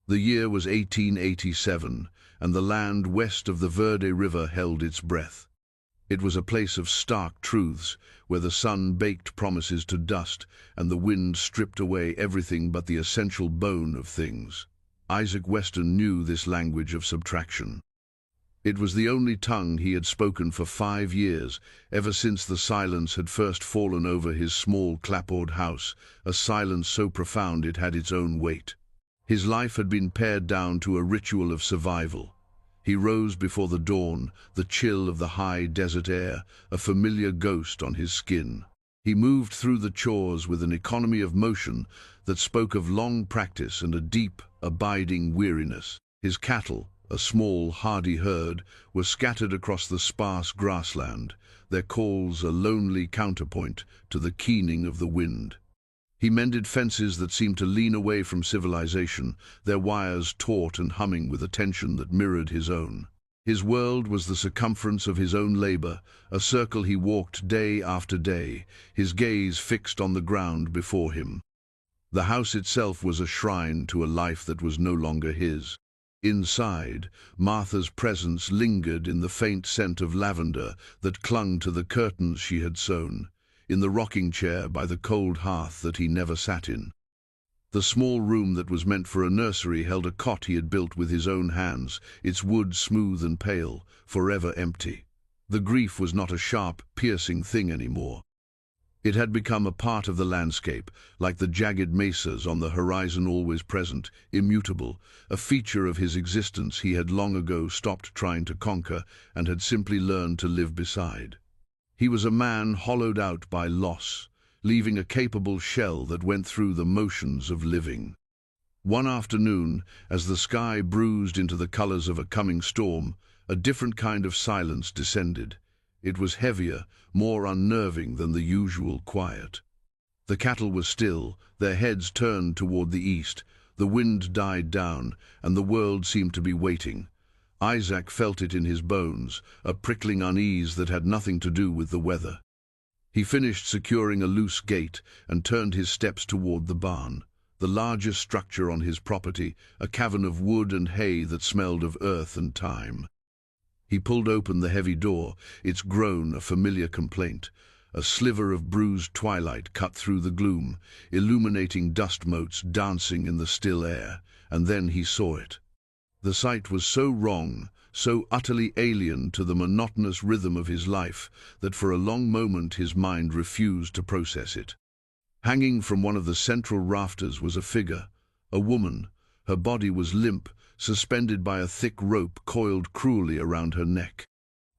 The year was 1887, and the land west of the Verde River held its breath. It was a place of stark truths, where the sun baked promises to dust and the wind stripped away everything but the essential bone of things. Isaac Weston knew this language of subtraction. It was the only tongue he had spoken for 5 years, ever since the silence had first fallen over his small clapboard house, a silence so profound it had its own weight. His life had been pared down to a ritual of survival. He rose before the dawn, the chill of the high desert air, a familiar ghost on his skin. He moved through the chores with an economy of motion that spoke of long practice and a deep, abiding weariness. His cattle, a small, hardy herd, were scattered across the sparse grassland, their calls a lonely counterpoint to the keening of the wind. He mended fences that seemed to lean away from civilization, their wires taut and humming with a tension that mirrored his own. His world was the circumference of his own labor, a circle he walked day after day, his gaze fixed on the ground before him. The house itself was a shrine to a life that was no longer his. Inside, Martha's presence lingered in the faint scent of lavender that clung to the curtains she had sewn, in the rocking chair by the cold hearth that he never sat in. The small room that was meant for a nursery held a cot he had built with his own hands, its wood smooth and pale, forever empty. The grief was not a sharp, piercing thing anymore. It had become a part of the landscape, like the jagged mesas on the horizon always present, immutable, a feature of his existence he had long ago stopped trying to conquer and had simply learned to live beside. He was a man hollowed out by loss, leaving a capable shell that went through the motions of living. One afternoon, as the sky bruised into the colors of a coming storm, a different kind of silence descended. It was heavier, more unnerving than the usual quiet. The cattle were still, their heads turned toward the east, the wind died down, and the world seemed to be waiting. Isaac felt it in his bones, a prickling unease that had nothing to do with the weather. He finished securing a loose gate and turned his steps toward the barn, the largest structure on his property, a cavern of wood and hay that smelled of earth and time. He pulled open the heavy door, its groan a familiar complaint. A sliver of bruised twilight cut through the gloom, illuminating dust motes dancing in the still air, and then he saw it. The sight was so wrong, so utterly alien to the monotonous rhythm of his life, that for a long moment his mind refused to process it. Hanging from one of the central rafters was a figure, a woman. Her body was limp, suspended by a thick rope coiled cruelly around her neck.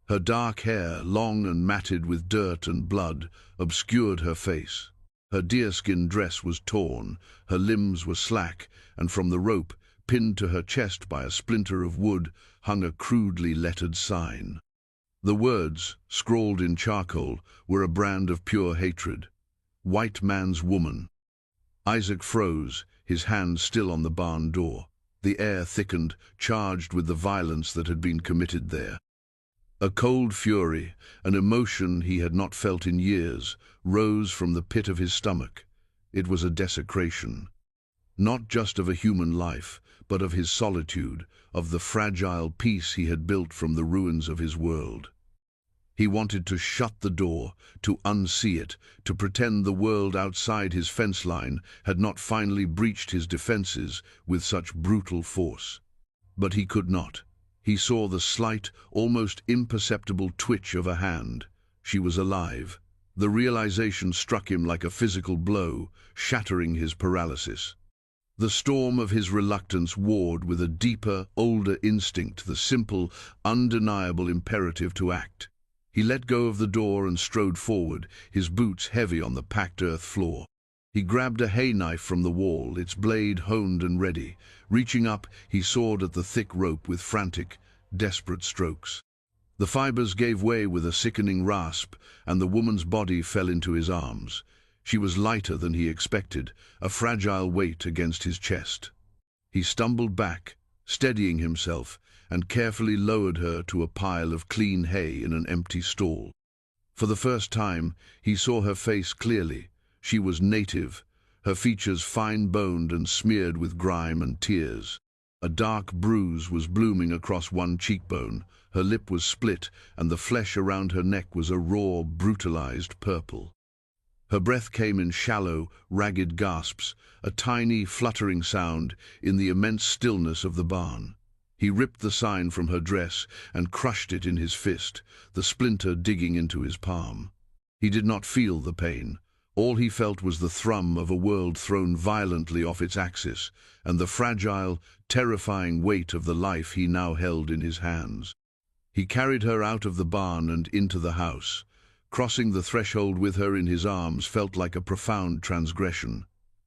Her dark hair, long and matted with dirt and blood, obscured her face. Her deerskin dress was torn, her limbs were slack, and from the rope, pinned to her chest by a splinter of wood, hung a crudely lettered sign. The words, scrawled in charcoal, were a brand of pure hatred. White man's woman. Isaac froze, his hand still on the barn door. The air thickened, charged with the violence that had been committed there. A cold fury, an emotion he had not felt in years, rose from the pit of his stomach. It was a desecration. Not just of a human life, but of his solitude, of the fragile peace he had built from the ruins of his world. He wanted to shut the door, to unsee it, to pretend the world outside his fence line had not finally breached his defenses with such brutal force. But he could not. He saw the slight, almost imperceptible twitch of a hand. She was alive. The realization struck him like a physical blow, shattering his paralysis. The storm of his reluctance warred with a deeper, older instinct, the simple, undeniable imperative to act. He let go of the door and strode forward, his boots heavy on the packed earth floor. He grabbed a hay knife from the wall, its blade honed and ready. Reaching up, he sawed at the thick rope with frantic, desperate strokes. The fibers gave way with a sickening rasp, and the woman's body fell into his arms. She was lighter than he expected, a fragile weight against his chest. He stumbled back, steadying himself, and carefully lowered her to a pile of clean hay in an empty stall. For the first time, he saw her face clearly. She was native, her features fine-boned and smeared with grime and tears. A dark bruise was blooming across one cheekbone, her lip was split, and the flesh around her neck was a raw, brutalized purple. Her breath came in shallow, ragged gasps, a tiny, fluttering sound in the immense stillness of the barn. He ripped the sign from her dress and crushed it in his fist, the splinter digging into his palm. He did not feel the pain. All he felt was the thrum of a world thrown violently off its axis, and the fragile, terrifying weight of the life he now held in his hands. He carried her out of the barn and into the house. Crossing the threshold with her in his arms felt like a profound transgression.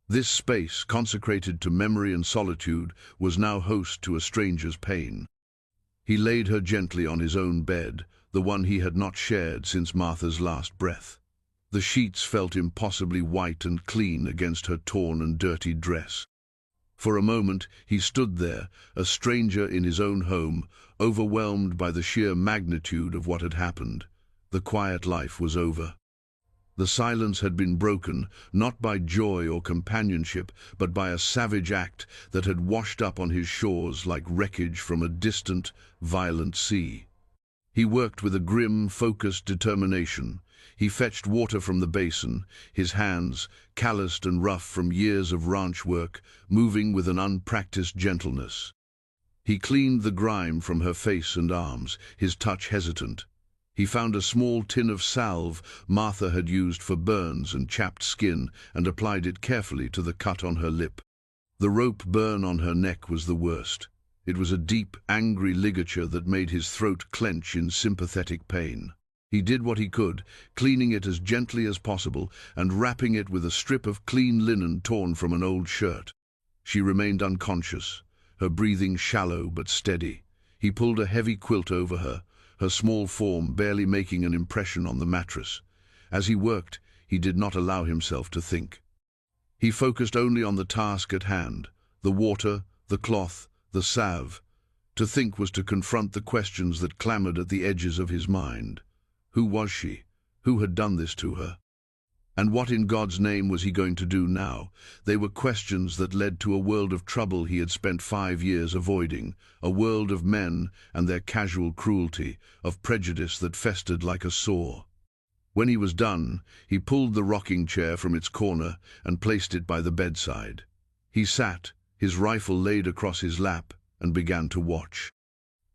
This space, consecrated to memory and solitude, was now host to a stranger's pain. He laid her gently on his own bed, the one he had not shared since Martha's last breath. The sheets felt impossibly white and clean against her torn and dirty dress. For a moment he stood there, a stranger in his own home, overwhelmed by the sheer magnitude of what had happened. The quiet life was over. The silence had been broken, not by joy or companionship, but by a savage act that had washed up on his shores like wreckage from a distant, violent sea. He worked with a grim, focused determination. He fetched water from the basin, his hands, calloused and rough from years of ranch work, moving with an unpracticed gentleness. He cleaned the grime from her face and arms, his touch hesitant. He found a small tin of salve Martha had used for burns and chapped skin and applied it carefully to the cut on her lip. The rope burn on her neck was the worst. It was a deep, angry ligature that made his throat clench in sympathetic pain. He did what he could, cleaning it as gently as possible and wrapping it with a strip of clean linen torn from an old shirt. She remained unconscious, her breathing shallow but steady. He pulled a heavy quilt over her, her small form barely making an impression on the mattress. As he worked, he did not allow himself to think. He focused only on the task at hand, the water, the cloth, the salve. To think was to confront the questions that clamored at the edges of his mind. Who was she? Who had done this to her? And what in God's name was he going to do now? They were questions that led to a world of trouble he had spent 5 years avoiding, a world of men and their casual cruelty, of prejudice that festered like a sore. When he was done, he pulled the rocking chair from its corner and placed it by the bedside. He sat, his rifle laid across his lap, and began to watch.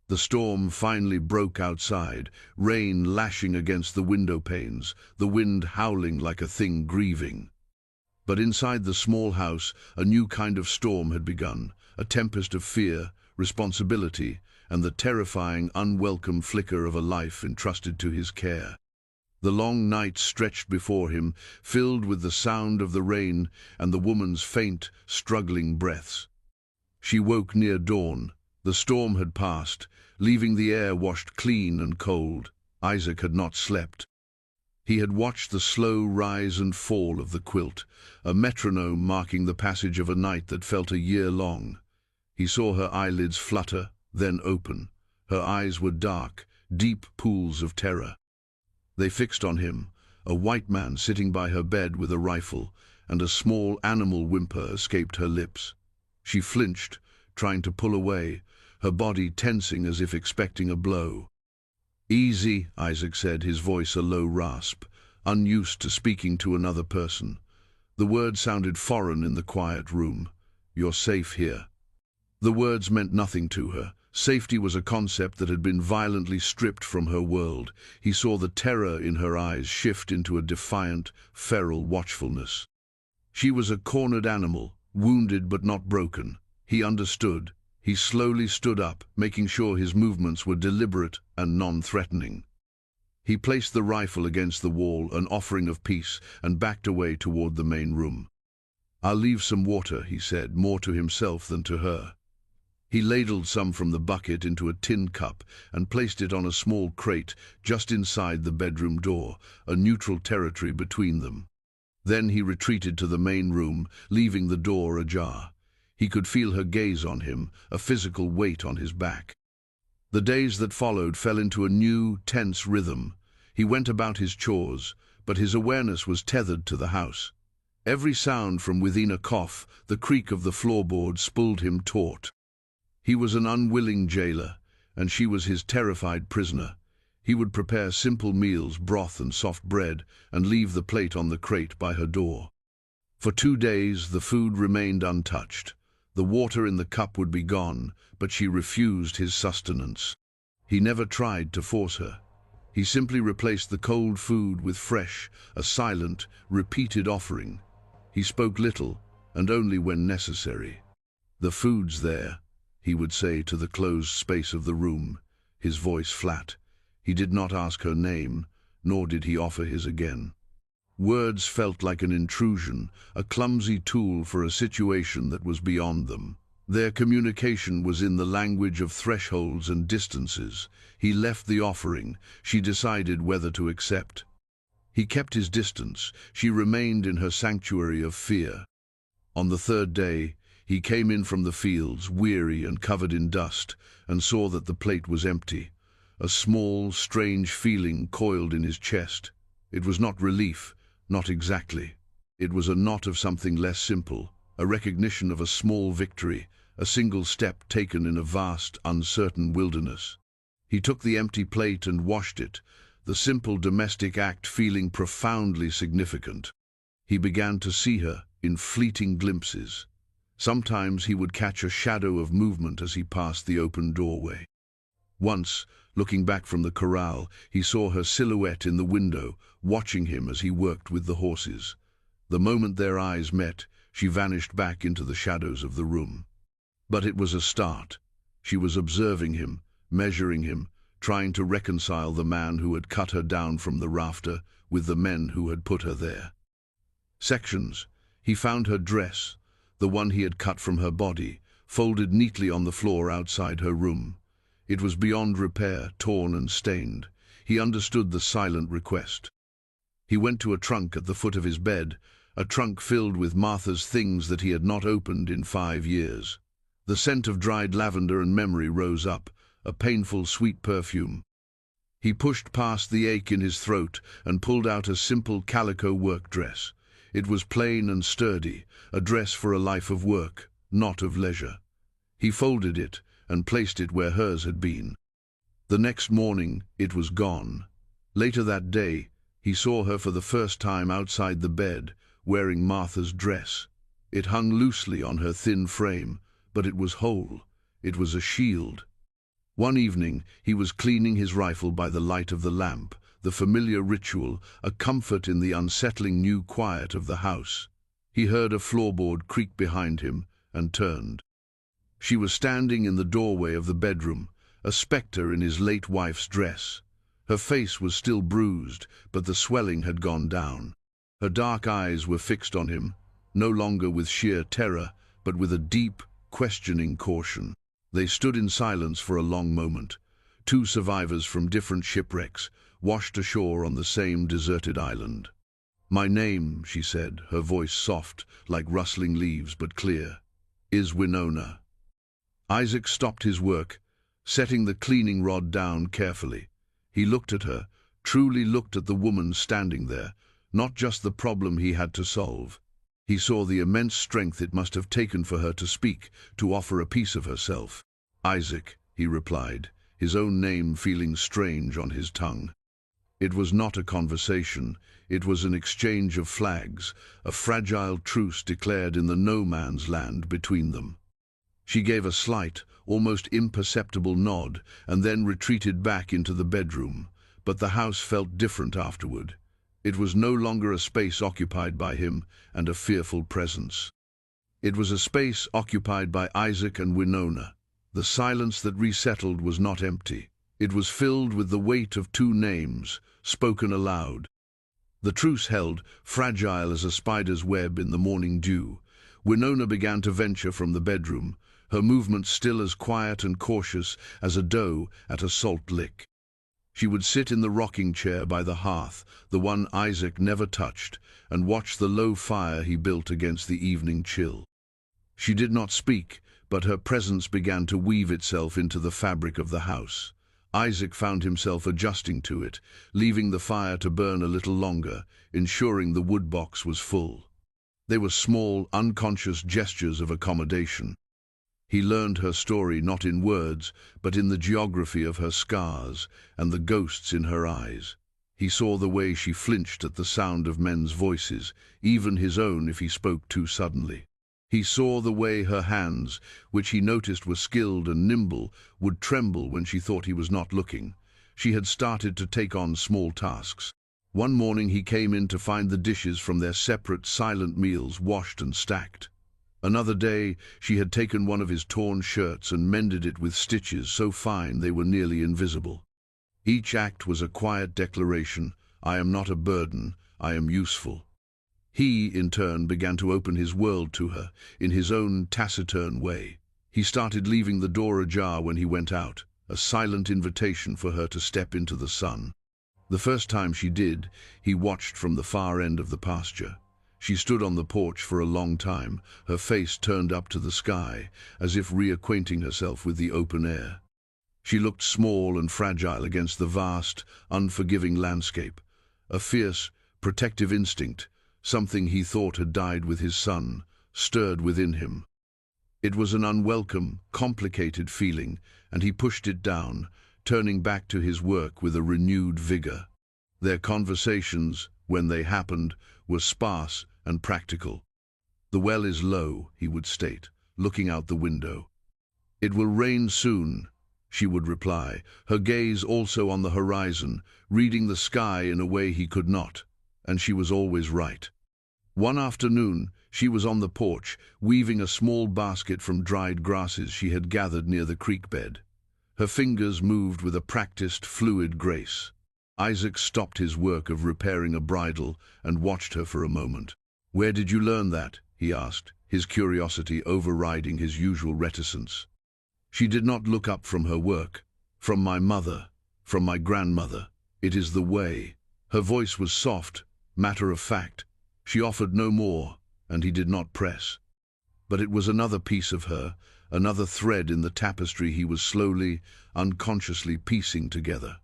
The storm finally broke outside, rain lashing against the window panes, the wind howling like a thing grieving. But inside the small house, a new kind of storm had begun, a tempest of fear, responsibility, and the terrifying, unwelcome flicker of a life entrusted to his care. The long night stretched before him, filled with the sound of the rain and the woman's faint, struggling breaths. She woke near dawn. The storm had passed, leaving the air washed clean and cold. Isaac had not slept. He had watched the slow rise and fall of the quilt, a metronome marking the passage of a night that felt a year long. He saw her eyelids flutter, then open. Her eyes were dark, deep pools of terror. They fixed on him, a white man sitting by her bed with a rifle, and a small animal whimper escaped her lips. She flinched, trying to pull away, her body tensing as if expecting a blow. "Easy," Isaac said, his voice a low rasp, unused to speaking to another person. The words sounded foreign in the quiet room. "You're safe here." The words meant nothing to her. Safety was a concept that had been violently stripped from her world. He saw the terror in her eyes shift into a defiant, feral watchfulness. She was a cornered animal, wounded but not broken. He understood. He slowly stood up, making sure his movements were deliberate and non-threatening. He placed the rifle against the wall, an offering of peace, and backed away toward the main room. "I'll leave some water," he said, more to himself than to her. He ladled some from the bucket into a tin cup and placed it on a small crate just inside the bedroom door, a neutral territory between them. Then he retreated to the main room, leaving the door ajar. He could feel her gaze on him, a physical weight on his back. The days that followed fell into a new, tense rhythm. He went about his chores, but his awareness was tethered to the house. Every sound from within, a cough, the creak of the floorboards, pulled him taut. He was an unwilling jailer, and she was his terrified prisoner. He would prepare simple meals, broth and soft bread, and leave the plate on the crate by her door. For 2 days, the food remained untouched. The water in the cup would be gone, but she refused his sustenance. He never tried to force her. He simply replaced the cold food with fresh, a silent, repeated offering. He spoke little, and only when necessary. "The food's there," he would say to the closed space of the room, his voice flat. He did not ask her name, nor did he offer his again. Words felt like an intrusion, a clumsy tool for a situation that was beyond them. Their communication was in the language of thresholds and distances. He left the offering. She decided whether to accept. He kept his distance. She remained in her sanctuary of fear. On the 3rd day, he came in from the fields, weary and covered in dust, and saw that the plate was empty. A small, strange feeling coiled in his chest. It was not relief, not exactly. It was a knot of something less simple, a recognition of a small victory, a single step taken in a vast, uncertain wilderness. He took the empty plate and washed it, the simple domestic act feeling profoundly significant. He began to see her in fleeting glimpses. Sometimes he would catch a shadow of movement as he passed the open doorway. Once, looking back from the corral, he saw her silhouette in the window, watching him as he worked with the horses. The moment their eyes met, she vanished back into the shadows of the room. But it was a start. She was observing him, measuring him, trying to reconcile the man who had cut her down from the rafter with the men who had put her there. Sections. He found her dress, the one he had cut from her body, folded neatly on the floor outside her room. It was beyond repair, torn and stained. He understood the silent request. He went to a trunk at the foot of his bed, a trunk filled with Martha's things that he had not opened in 5 years. The scent of dried lavender and memory rose up, a painful, sweet perfume. He pushed past the ache in his throat and pulled out a simple calico work dress. It was plain and sturdy, a dress for a life of work, not of leisure. He folded it and placed it where hers had been. The next morning, it was gone. Later that day, he saw her for the first time outside the bed, wearing Martha's dress. It hung loosely on her thin frame, but it was whole. It was a shield. One evening, he was cleaning his rifle by the light of the lamp, the familiar ritual, a comfort in the unsettling new quiet of the house. He heard a floorboard creak behind him and turned. She was standing in the doorway of the bedroom, a spectre in his late wife's dress. Her face was still bruised, but the swelling had gone down. Her dark eyes were fixed on him, no longer with sheer terror, but with a deep, questioning caution. They stood in silence for a long moment, 2 survivors from different shipwrecks, washed ashore on the same deserted island. "My name," she said, her voice soft, like rustling leaves but clear, "is Winona." Isaac stopped his work, setting the cleaning rod down carefully. He looked at her, truly looked at the woman standing there, not just the problem he had to solve. He saw the immense strength it must have taken for her to speak, to offer a piece of herself. "Isaac," he replied, his own name feeling strange on his tongue. It was not a conversation, it was an exchange of flags, a fragile truce declared in the no-man's land between them. She gave a slight, almost imperceptible nod, and then retreated back into the bedroom. But the house felt different afterward. It was no longer a space occupied by him and a fearful presence. It was a space occupied by Isaac and Winona. The silence that resettled was not empty. It was filled with the weight of 2 names, spoken aloud. The truce held, fragile as a spider's web in the morning dew. Winona began to venture from the bedroom, her movements still as quiet and cautious as a doe at a salt lick. She would sit in the rocking chair by the hearth, the one Isaac never touched, and watch the low fire he built against the evening chill. She did not speak, but her presence began to weave itself into the fabric of the house. Isaac found himself adjusting to it, leaving the fire to burn a little longer, ensuring the wood box was full. They were small, unconscious gestures of accommodation. He learned her story not in words, but in the geography of her scars and the ghosts in her eyes. He saw the way she flinched at the sound of men's voices, even his own if he spoke too suddenly. He saw the way her hands, which he noticed were skilled and nimble, would tremble when she thought he was not looking. She had started to take on small tasks. One morning he came in to find the dishes from their separate, silent meals washed and stacked. Another day, she had taken one of his torn shirts and mended it with stitches so fine they were nearly invisible. Each act was a quiet declaration, "I am not a burden, I am useful." He, in turn, began to open his world to her, in his own taciturn way. He started leaving the door ajar when he went out, a silent invitation for her to step into the sun. The first time she did, he watched from the far end of the pasture. She stood on the porch for a long time, her face turned up to the sky, as if reacquainting herself with the open air. She looked small and fragile against the vast, unforgiving landscape. A fierce, protective instinct, something he thought had died with his son, stirred within him. It was an unwelcome, complicated feeling, and he pushed it down, turning back to his work with a renewed vigor. Their conversations, when they happened, were sparse and practical. "The well is low," he would state, looking out the window. "It will rain soon," she would reply, her gaze also on the horizon, reading the sky in a way he could not, and she was always right. One afternoon, she was on the porch, weaving a small basket from dried grasses she had gathered near the creek bed. Her fingers moved with a practiced, fluid grace. Isaac stopped his work of repairing a bridle and watched her for a moment. "Where did you learn that?" he asked, his curiosity overriding his usual reticence. She did not look up from her work. "From my mother, from my grandmother. It is the way." Her voice was soft, matter of fact. She offered no more, and he did not press. But it was another piece of her, another thread in the tapestry he was slowly, unconsciously piecing together.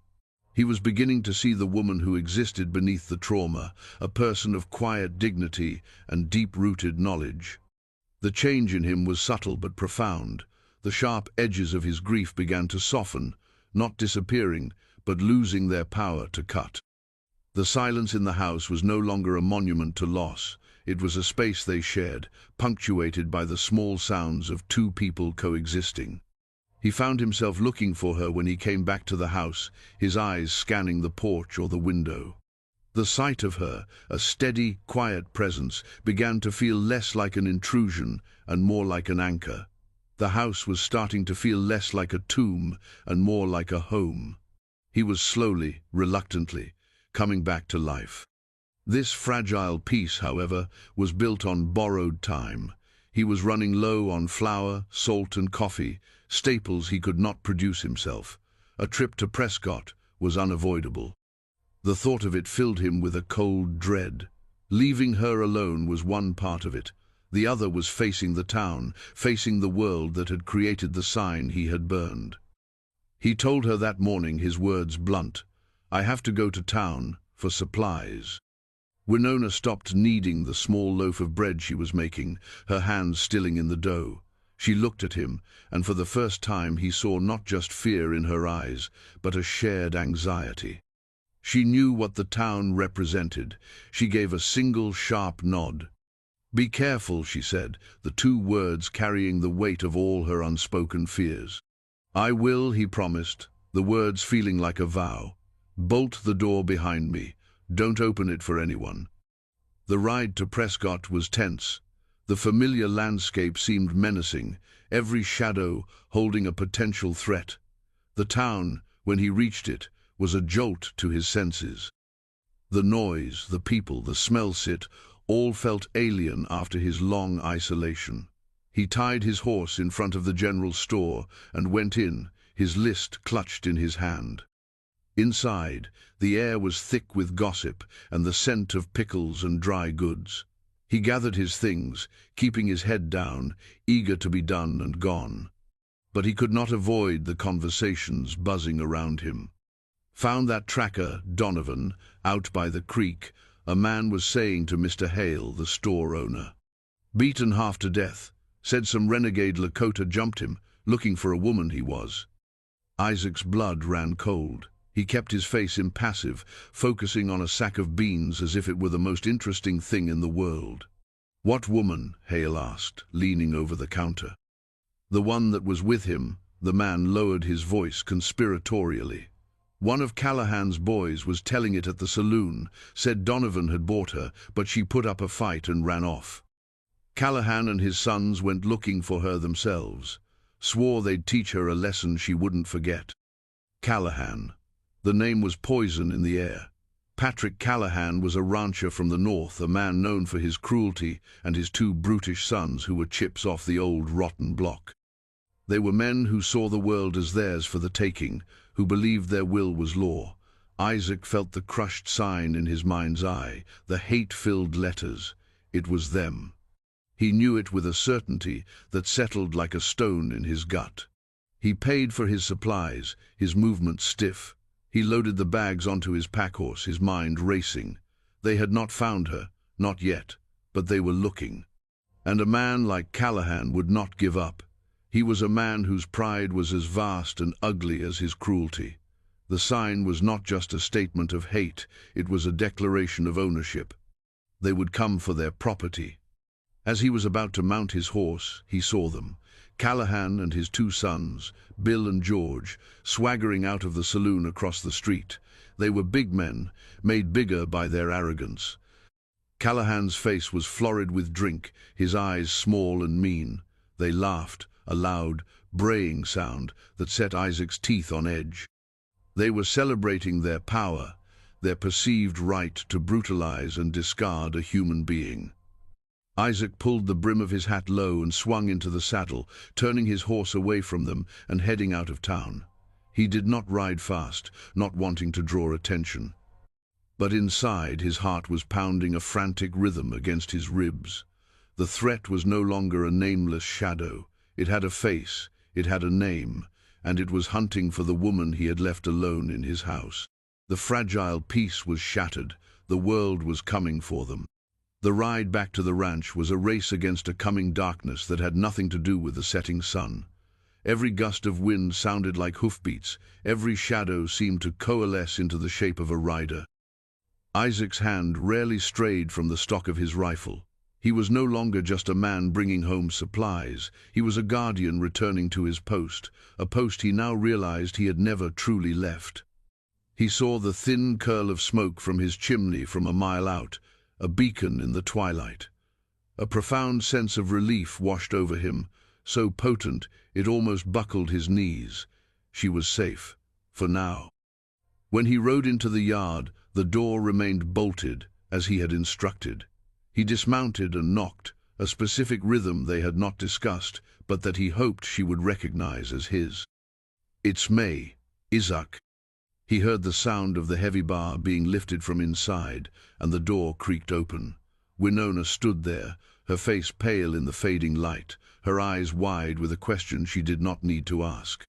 He was beginning to see the woman who existed beneath the trauma, a person of quiet dignity and deep-rooted knowledge. The change in him was subtle but profound. The sharp edges of his grief began to soften, not disappearing, but losing their power to cut. The silence in the house was no longer a monument to loss. It was a space they shared, punctuated by the small sounds of two people coexisting. He found himself looking for her when he came back to the house, his eyes scanning the porch or the window. The sight of her, a steady, quiet presence, began to feel less like an intrusion and more like an anchor. The house was starting to feel less like a tomb and more like a home. He was slowly, reluctantly, coming back to life. This fragile piece, however, was built on borrowed time. He was running low on flour, salt and coffee, staples he could not produce himself. A trip to Prescott was unavoidable. The thought of it filled him with a cold dread. Leaving her alone was one part of it. The other was facing the town, facing the world that had created the sign he had burned. He told her that morning, his words blunt, "I have to go to town for supplies." Winona stopped kneading the small loaf of bread she was making, her hands stilling in the dough. She looked at him, and for the first time he saw not just fear in her eyes, but a shared anxiety. She knew what the town represented. She gave a single sharp nod. "Be careful," she said, the two words carrying the weight of all her unspoken fears. "I will," he promised, the words feeling like a vow. "Bolt the door behind me. Don't open it for anyone." The ride to Prescott was tense. The familiar landscape seemed menacing, every shadow holding a potential threat. The town, when he reached it, was a jolt to his senses. The noise, the people, the smell-sit, all felt alien after his long isolation. He tied his horse in front of the general store and went in, his list clutched in his hand. Inside, the air was thick with gossip and the scent of pickles and dry goods. He gathered his things, keeping his head down, eager to be done and gone. But he could not avoid the conversations buzzing around him. "Found that tracker, Donovan, out by the creek," a man was saying to Mr. Hale, the store owner. "Beaten half to death. Said some renegade Lakota jumped him, looking for a woman he was. Isaac's blood ran cold. He kept his face impassive, focusing on a sack of beans as if it were the most interesting thing in the world. "What woman?" Hale asked, leaning over the counter. "The one that was with him." The man lowered his voice conspiratorially. "One of Callahan's boys was telling it at the saloon, said Donovan had bought her, but she put up a fight and ran off. Callahan and his sons went looking for her themselves. Swore they'd teach her a lesson she wouldn't forget." Callahan. The name was poison in the air. Patrick Callahan was a rancher from the north, a man known for his cruelty, and his two brutish sons who were chips off the old rotten block. They were men who saw the world as theirs for the taking, who believed their will was law. Isaac felt the crushed sign in his mind's eye, the hate-filled letters. It was them. He knew it with a certainty that settled like a stone in his gut. He paid for his supplies, his movements stiff. He loaded the bags onto his packhorse, his mind racing. They had not found her, not yet, but they were looking. And a man like Callahan would not give up. He was a man whose pride was as vast and ugly as his cruelty. The sign was not just a statement of hate, it was a declaration of ownership. They would come for their property. As he was about to mount his horse, he saw them. Callahan and his two sons, Bill and George, swaggering out of the saloon across the street. They were big men, made bigger by their arrogance. Callahan's face was florid with drink, his eyes small and mean. They laughed, a loud, braying sound that set Isaac's teeth on edge. They were celebrating their power, their perceived right to brutalize and discard a human being. Isaac pulled the brim of his hat low and swung into the saddle, turning his horse away from them and heading out of town. He did not ride fast, not wanting to draw attention. But inside, his heart was pounding a frantic rhythm against his ribs. The threat was no longer a nameless shadow. It had a face, it had a name, and it was hunting for the woman he had left alone in his house. The fragile peace was shattered. The world was coming for them. The ride back to the ranch was a race against a coming darkness that had nothing to do with the setting sun. Every gust of wind sounded like hoofbeats. Every shadow seemed to coalesce into the shape of a rider. Isaac's hand rarely strayed from the stock of his rifle. He was no longer just a man bringing home supplies. He was a guardian returning to his post, a post he now realized he had never truly left. He saw the thin curl of smoke from his chimney from a mile out, a beacon in the twilight. A profound sense of relief washed over him, so potent it almost buckled his knees. She was safe, for now. When he rode into the yard, the door remained bolted, as he had instructed. He dismounted and knocked, a specific rhythm they had not discussed, but that he hoped she would recognize as his. "It's May, Isaac." He heard the sound of the heavy bar being lifted from inside, and the door creaked open. Winona stood there, her face pale in the fading light, her eyes wide with a question she did not need to ask.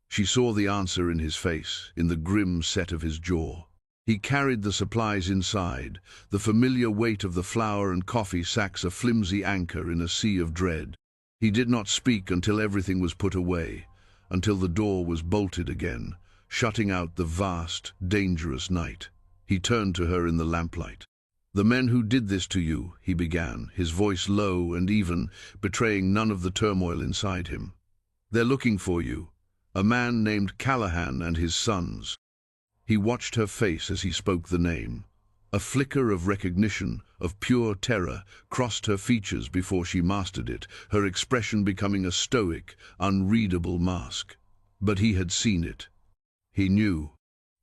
She saw the answer in his face, in the grim set of his jaw. He carried the supplies inside, the familiar weight of the flour and coffee sacks a flimsy anchor in a sea of dread. He did not speak until everything was put away, until the door was bolted again, shutting out the vast, dangerous night. He turned to her in the lamplight. "The men who did this to you," he began, his voice low and even, betraying none of the turmoil inside him. "They're looking for you. A man named Callahan and his sons." He watched her face as he spoke the name. A flicker of recognition, of pure terror, crossed her features before she mastered it, her expression becoming a stoic, unreadable mask. But he had seen it. He knew.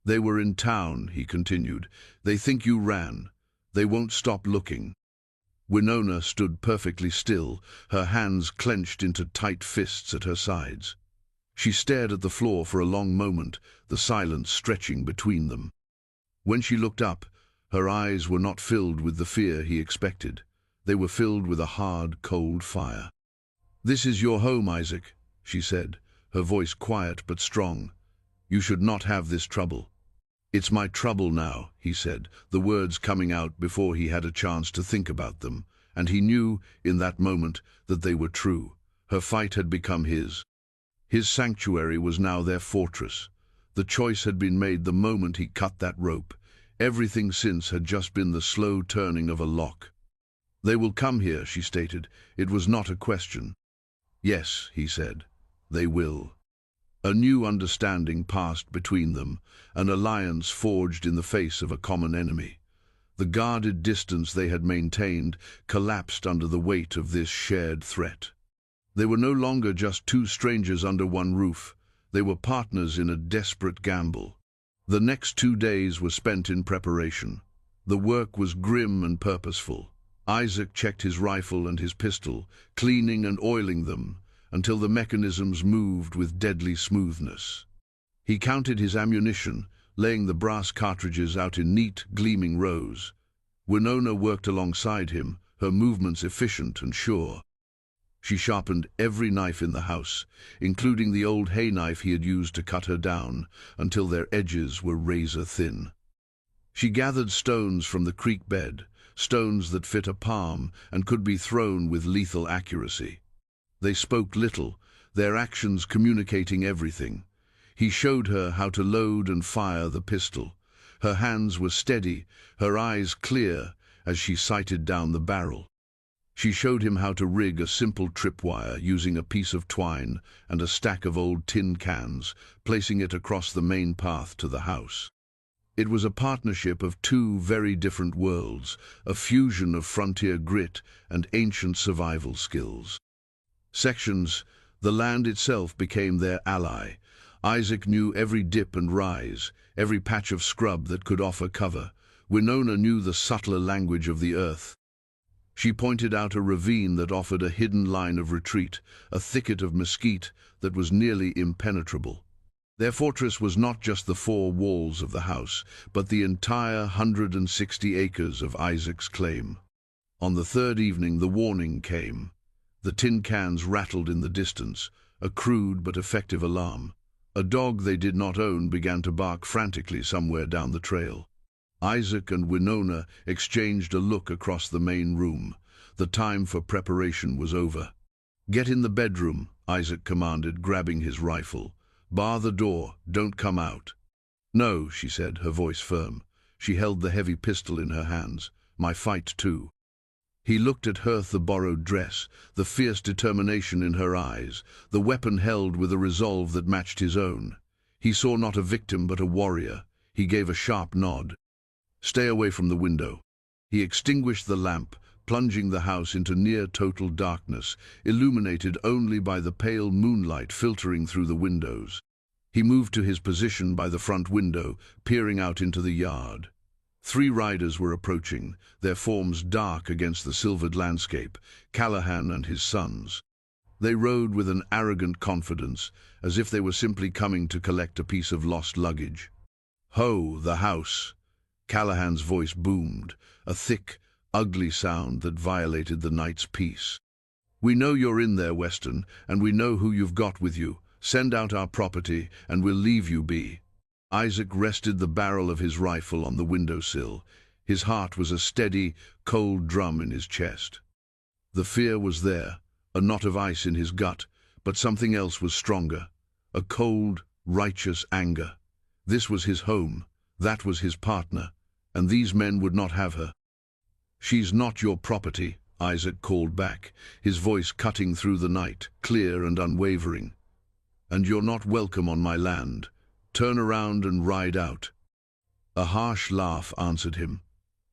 "They were in town," he continued. "They think you ran. They won't stop looking." Winona stood perfectly still, her hands clenched into tight fists at her sides. She stared at the floor for a long moment, the silence stretching between them. When she looked up, her eyes were not filled with the fear he expected. They were filled with a hard, cold fire. "This is your home, Isaac," she said, her voice quiet but strong. "You should not have this trouble." "It's my trouble now," he said, the words coming out before he had a chance to think about them, and he knew, in that moment, that they were true. Her fight had become his. His sanctuary was now their fortress. The choice had been made the moment he cut that rope. Everything since had just been the slow turning of a lock. "They will come here," she stated. It was not a question. "Yes," he said, "they will." A new understanding passed between them, an alliance forged in the face of a common enemy. The guarded distance they had maintained collapsed under the weight of this shared threat. They were no longer just two strangers under one roof. They were partners in a desperate gamble. The next 2 days were spent in preparation. The work was grim and purposeful. Isaac checked his rifle and his pistol, cleaning and oiling them, until the mechanisms moved with deadly smoothness. He counted his ammunition, laying the brass cartridges out in neat, gleaming rows. Winona worked alongside him, her movements efficient and sure. She sharpened every knife in the house, including the old hay knife he had used to cut her down, until their edges were razor-thin. She gathered stones from the creek bed, stones that fit a palm and could be thrown with lethal accuracy. They spoke little, their actions communicating everything. He showed her how to load and fire the pistol. Her hands were steady, her eyes clear, as she sighted down the barrel. She showed him how to rig a simple tripwire using a piece of twine and a stack of old tin cans, placing it across the main path to the house. It was a partnership of two very different worlds, a fusion of frontier grit and ancient survival skills. Sections, the land itself became their ally. Isaac knew every dip and rise, every patch of scrub that could offer cover. Winona knew the subtler language of the earth. She pointed out a ravine that offered a hidden line of retreat, a thicket of mesquite that was nearly impenetrable. Their fortress was not just the 4 walls of the house, but the entire 160 acres of Isaac's claim. On the 3rd evening, the warning came. The tin cans rattled in the distance, a crude but effective alarm. A dog they did not own began to bark frantically somewhere down the trail. Isaac and Winona exchanged a look across the main room. The time for preparation was over. "Get in the bedroom," Isaac commanded, grabbing his rifle. "Bar the door, don't come out." "No," she said, her voice firm. She held the heavy pistol in her hands. "My fight, too." He looked at her, the borrowed dress, the fierce determination in her eyes, the weapon held with a resolve that matched his own. He saw not a victim but a warrior. He gave a sharp nod. "Stay away from the window." He extinguished the lamp, plunging the house into near-total darkness, illuminated only by the pale moonlight filtering through the windows. He moved to his position by the front window, peering out into the yard. 3 riders were approaching, their forms dark against the silvered landscape, Callahan and his sons. They rode with an arrogant confidence, as if they were simply coming to collect a piece of lost luggage. "Ho, the house!" Callahan's voice boomed, a thick, ugly sound that violated the night's peace. "We know you're in there, Weston, and we know who you've got with you. Send out our property, and we'll leave you be." Isaac rested the barrel of his rifle on the windowsill. His heart was a steady, cold drum in his chest. The fear was there, a knot of ice in his gut, but something else was stronger, a cold, righteous anger. This was his home, that was his partner, and these men would not have her. "She's not your property," Isaac called back, his voice cutting through the night, clear and unwavering. "And you're not welcome on my land. Turn around and ride out." A harsh laugh answered him.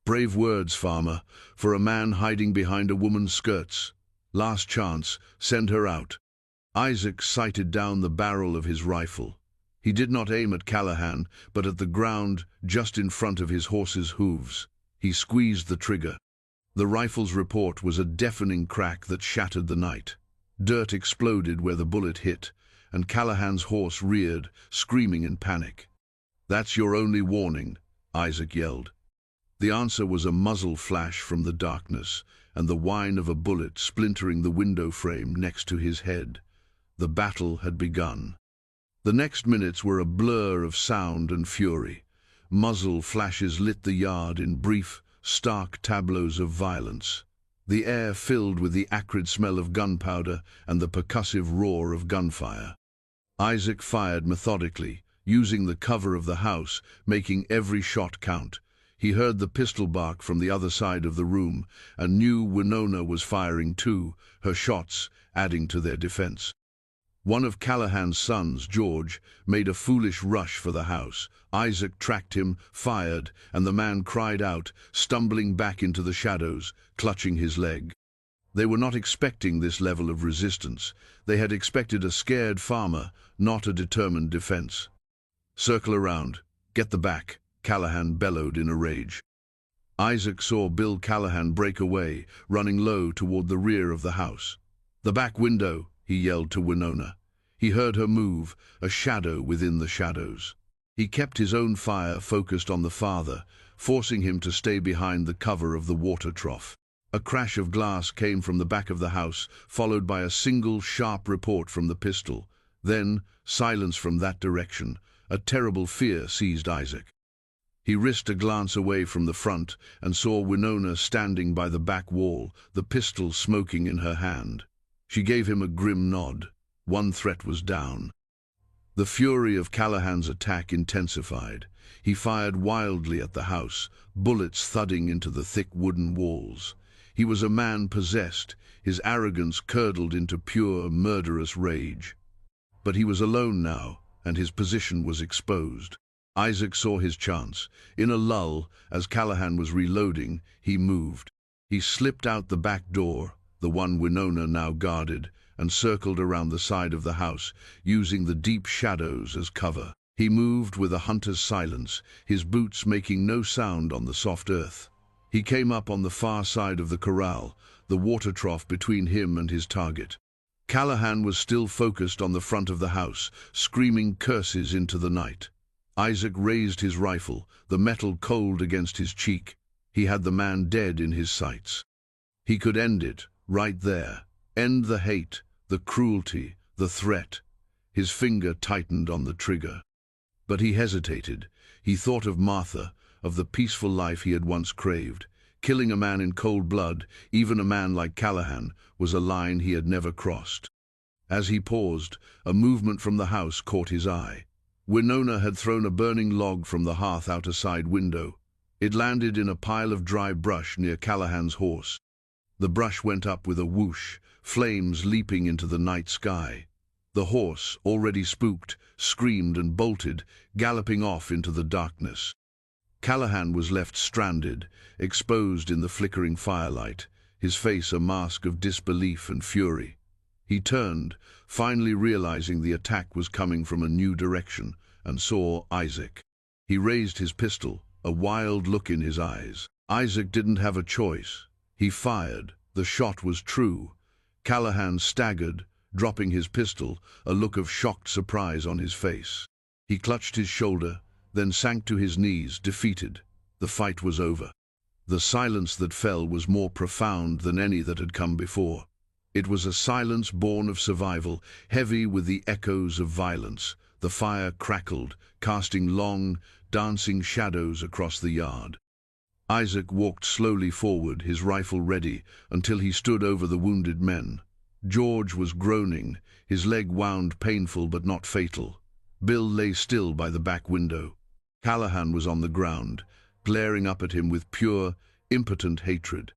"Brave words, farmer, for a man hiding behind a woman's skirts. Last chance, send her out." Isaac sighted down the barrel of his rifle. He did not aim at Callahan, but at the ground just in front of his horse's hooves. He squeezed the trigger. The rifle's report was a deafening crack that shattered the night. Dirt exploded where the bullet hit, and Callahan's horse reared, screaming in panic. "That's your only warning," Isaac yelled. The answer was a muzzle flash from the darkness, and the whine of a bullet splintering the window frame next to his head. The battle had begun. The next minutes were a blur of sound and fury. Muzzle flashes lit the yard in brief, stark tableaus of violence. the air filled with the acrid smell of gunpowder and the percussive roar of gunfire. Isaac fired methodically, using the cover of the house, making every shot count. He heard the pistol bark from the other side of the room, and knew Winona was firing too, her shots adding to their defense. One of Callahan's sons, George, made a foolish rush for the house. Isaac tracked him, fired, and the man cried out, stumbling back into the shadows, clutching his leg. They were not expecting this level of resistance. They had expected a scared farmer, not a determined defense. "Circle around. Get the back," Callahan bellowed in a rage. Isaac saw Bill Callahan break away, running low toward the rear of the house. "The back window," he yelled to Winona. He heard her move, a shadow within the shadows. He kept his own fire focused on the father, forcing him to stay behind the cover of the water trough. A crash of glass came from the back of the house, followed by a single sharp report from the pistol. Then, silence from that direction. A terrible fear seized Isaac. He risked a glance away from the front and saw Winona standing by the back wall, the pistol smoking in her hand. She gave him a grim nod. One threat was down. The fury of Callahan's attack intensified. He fired wildly at the house, bullets thudding into the thick wooden walls. He was a man possessed, his arrogance curdled into pure, murderous rage. But he was alone now, and his position was exposed. Isaac saw his chance. In a lull, as Callahan was reloading, he moved. He slipped out the back door, the one Winona now guarded, and circled around the side of the house, using the deep shadows as cover. He moved with a hunter's silence, his boots making no sound on the soft earth. He came up on the far side of the corral, the water trough between him and his target. Callahan was still focused on the front of the house, screaming curses into the night. Isaac raised his rifle, the metal cold against his cheek. He had the man dead in his sights. He could end it, right there. End the hate, the cruelty, the threat. His finger tightened on the trigger. But he hesitated. He thought of Martha, of the peaceful life he had once craved. Killing a man in cold blood, even a man like Callahan, was a line he had never crossed. As he paused, a movement from the house caught his eye. Winona had thrown a burning log from the hearth out a side window. It landed in a pile of dry brush near Callahan's horse. The brush went up with a whoosh, flames leaping into the night sky. The horse, already spooked, screamed and bolted, galloping off into the darkness. Callahan was left stranded, exposed in the flickering firelight, his face a mask of disbelief and fury. He turned, finally realizing the attack was coming from a new direction, and saw Isaac. He raised his pistol, a wild look in his eyes. Isaac didn't have a choice. He fired. The shot was true. Callahan staggered, dropping his pistol, a look of shocked surprise on his face. He clutched his shoulder, then sank to his knees, defeated. The fight was over. The silence that fell was more profound than any that had come before. It was a silence born of survival, heavy with the echoes of violence. The fire crackled, casting long, dancing shadows across the yard. Isaac walked slowly forward, his rifle ready, until he stood over the wounded men. George was groaning, his leg wound painful but not fatal. Bill lay still by the back window. Callahan was on the ground, glaring up at him with pure, impotent hatred.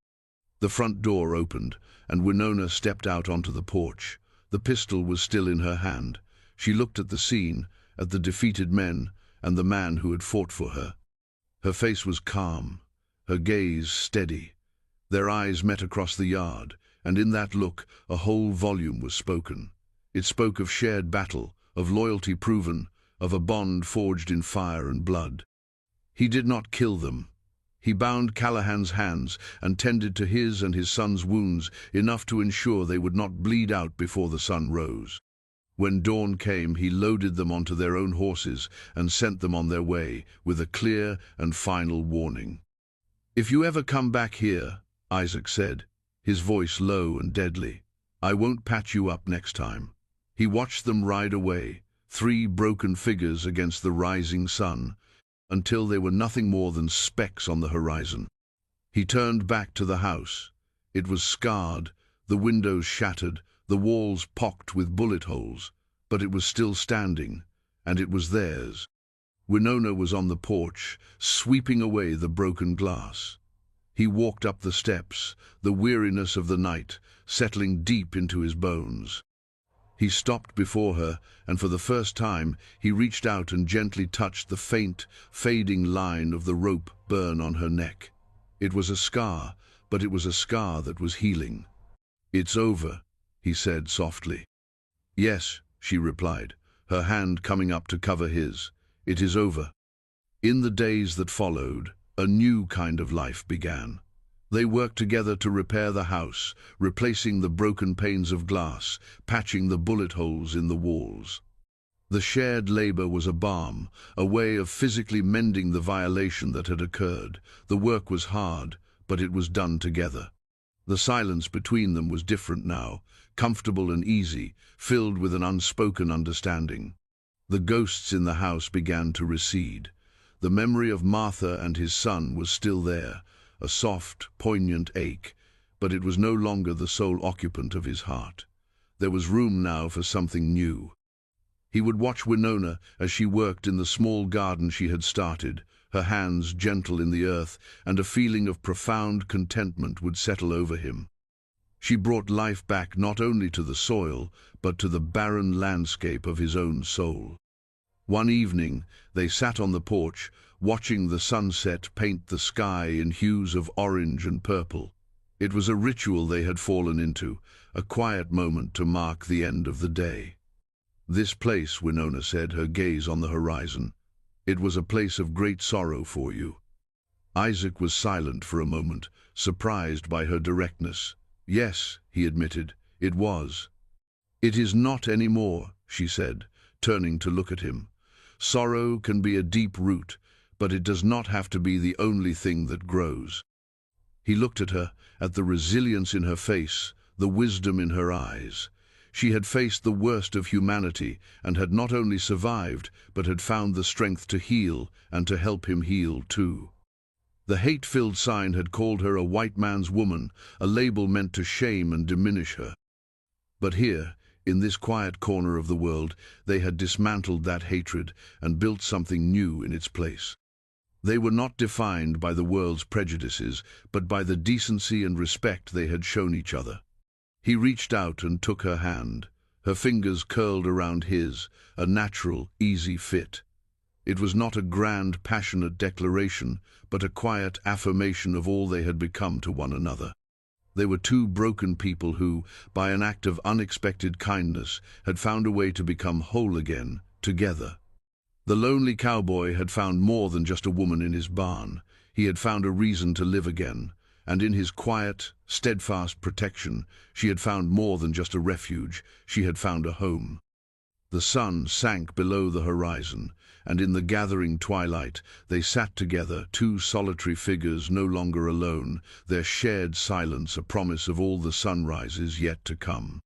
The front door opened, and Winona stepped out onto the porch. The pistol was still in her hand. She looked at the scene, at the defeated men, and the man who had fought for her. Her face was calm, her gaze steady. Their eyes met across the yard, and in that look a whole volume was spoken. It spoke of shared battle, of loyalty proven, of a bond forged in fire and blood. He did not kill them. He bound Callahan's hands and tended to his and his son's wounds enough to ensure they would not bleed out before the sun rose. When dawn came, he loaded them onto their own horses and sent them on their way with a clear and final warning. "If you ever come back here," Isaac said, his voice low and deadly, "I won't patch you up next time." He watched them ride away, 3 broken figures against the rising sun, until they were nothing more than specks on the horizon. He turned back to the house. It was scarred, the windows shattered, the walls pocked with bullet holes, but it was still standing, and it was theirs. Winona was on the porch, sweeping away the broken glass. He walked up the steps, the weariness of the night settling deep into his bones. He stopped before her, and for the first time he reached out and gently touched the faint, fading line of the rope burn on her neck. It was a scar, but it was a scar that was healing. "It's over," he said softly. "Yes," she replied, her hand coming up to cover his. "It is over." In the days that followed, a new kind of life began. They worked together to repair the house, replacing the broken panes of glass, patching the bullet holes in the walls. The shared labor was a balm, a way of physically mending the violation that had occurred. The work was hard, but it was done together. The silence between them was different now, comfortable and easy, filled with an unspoken understanding. The ghosts in the house began to recede. The memory of Martha and his son was still there, a soft, poignant ache, but it was no longer the sole occupant of his heart. There was room now for something new. He would watch Winona as she worked in the small garden she had started, her hands gentle in the earth, and a feeling of profound contentment would settle over him. She brought life back not only to the soil, but to the barren landscape of his own soul. One evening, they sat on the porch, watching the sunset paint the sky in hues of orange and purple. It was a ritual they had fallen into, a quiet moment to mark the end of the day. "This place," Winona said, her gaze on the horizon, "it was a place of great sorrow for you." Isaac was silent for a moment, surprised by her directness. "Yes," he admitted, "it was." "It is not anymore," she said, turning to look at him. "Sorrow can be a deep root, but it does not have to be the only thing that grows." He looked at her, at the resilience in her face, the wisdom in her eyes. She had faced the worst of humanity and had not only survived, but had found the strength to heal and to help him heal too. The hate-filled sign had called her a white man's woman, a label meant to shame and diminish her. But here, in this quiet corner of the world, they had dismantled that hatred and built something new in its place. They were not defined by the world's prejudices, but by the decency and respect they had shown each other. He reached out and took her hand. Her fingers curled around his, a natural, easy fit. It was not a grand, passionate declaration, but a quiet affirmation of all they had become to one another. They were two broken people who, by an act of unexpected kindness, had found a way to become whole again, together. The lonely cowboy had found more than just a woman in his barn. He had found a reason to live again, and in his quiet, steadfast protection, she had found more than just a refuge. She had found a home. The sun sank below the horizon, and in the gathering twilight they sat together, two solitary figures no longer alone, their shared silence a promise of all the sunrises yet to come.